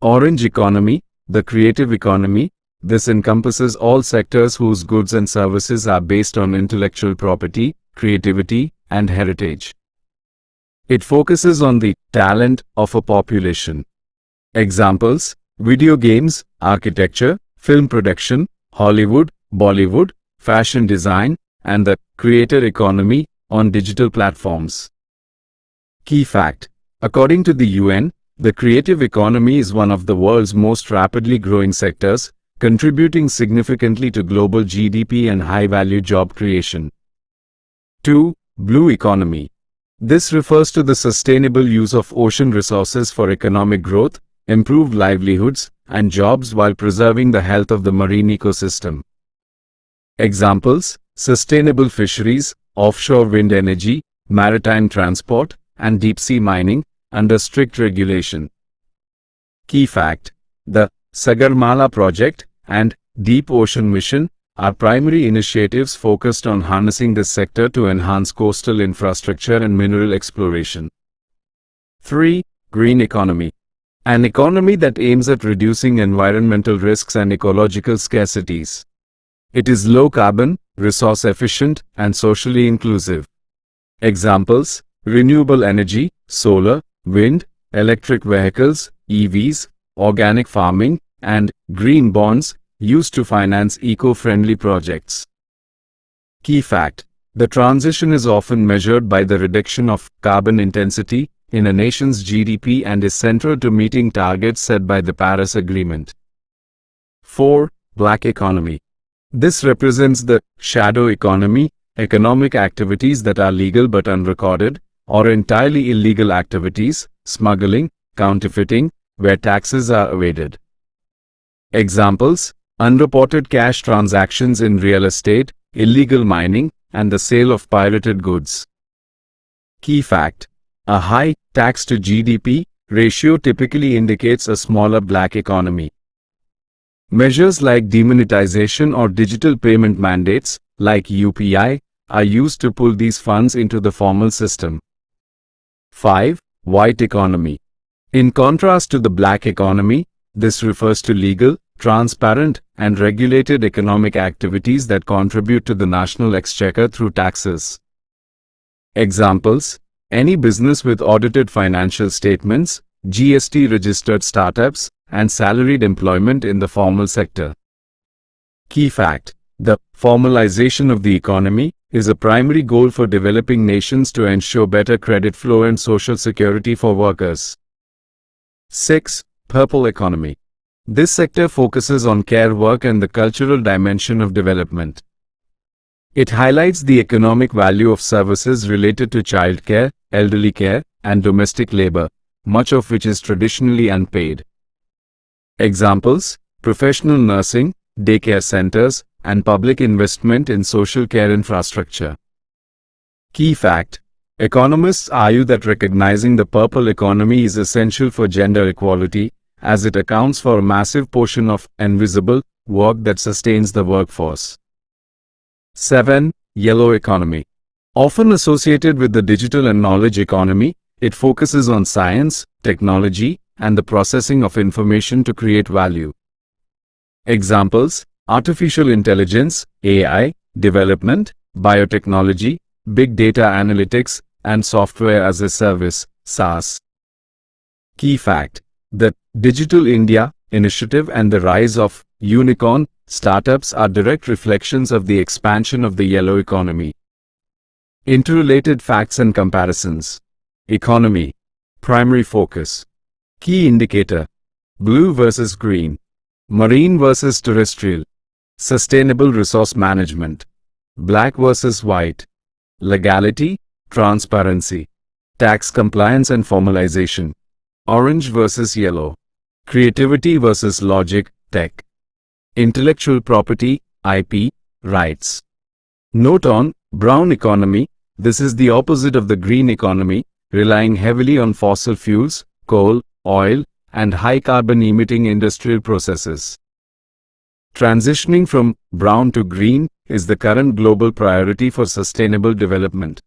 Orange economy, the creative economy. This encompasses all sectors whose goods and services are based on intellectual property, creativity, and heritage. It focuses on the talent of a population. Examples: video games, architecture, film production, Hollywood, Bollywood, fashion design, and the creator economy on digital platforms. Key fact: according to the UN, the creative economy is one of the world's most rapidly growing sectors, contributing significantly to global GDP and high-value job creation. 2. Blue economy. This refers to the sustainable use of ocean resources for economic growth, improved livelihoods, and jobs while preserving the health of the marine ecosystem. Examples: sustainable fisheries, offshore wind energy, maritime transport, and deep-sea mining, under strict regulation. Key fact: the Sagarmala project and Deep Ocean Mission are primary initiatives focused on harnessing this sector to enhance coastal infrastructure and mineral exploration. 3. Green economy. An economy that aims at reducing environmental risks and ecological scarcities. It is low carbon, resource efficient, and socially inclusive. Examples: renewable energy, solar, wind, electric vehicles, EVs, organic farming, and green bonds used to finance eco-friendly projects. Key fact: the transition is often measured by the reduction of carbon intensity in a nation's GDP and is central to meeting targets set by the Paris Agreement. 4. Black economy. This represents the shadow economy, economic activities that are legal but unrecorded, or entirely illegal activities, smuggling, counterfeiting, where taxes are evaded. Examples: unreported cash transactions in real estate, illegal mining, and the sale of pirated goods. Key fact: a high tax to GDP ratio typically indicates a smaller black economy. Measures like demonetization or digital payment mandates, like UPI, are used to pull these funds into the formal system. 5. White economy. In contrast to the black economy, this refers to legal, transparent, and regulated economic activities that contribute to the national exchequer through taxes. Examples: any business with audited financial statements, GST-registered startups, and salaried employment in the formal sector. Key fact: the formalization of the economy is a primary goal for developing nations to ensure better credit flow and social security for workers. 6. Purple economy. This sector focuses on care work and the cultural dimension of development. It highlights the economic value of services related to childcare, elderly care, and domestic labor, much of which is traditionally unpaid. Examples: professional nursing, daycare centers, and public investment in social care infrastructure. Key fact: economists argue that recognizing the purple economy is essential for gender equality, as it accounts for a massive portion of invisible work that sustains the workforce. 7. Yellow economy. Often associated with the digital and knowledge economy, it focuses on science, technology, and the processing of information to create value. Examples: artificial intelligence, AI, development, biotechnology, big data analytics, and software as a service, SaaS. Key fact: the Digital India initiative and the rise of unicorn startups are direct reflections of the expansion of the yellow economy. Interrelated facts and comparisons. Economy. Primary focus. Key indicator: blue versus green. Marine versus terrestrial. Sustainable resource management. Black versus white. Legality, transparency. Tax compliance and formalization. Orange versus yellow. Creativity versus logic, tech. Intellectual property, IP, rights. Note on brown economy. This is the opposite of the green economy, relying heavily on fossil fuels, coal, oil, and high carbon emitting industrial processes. Transitioning from brown to green is the current global priority for sustainable development.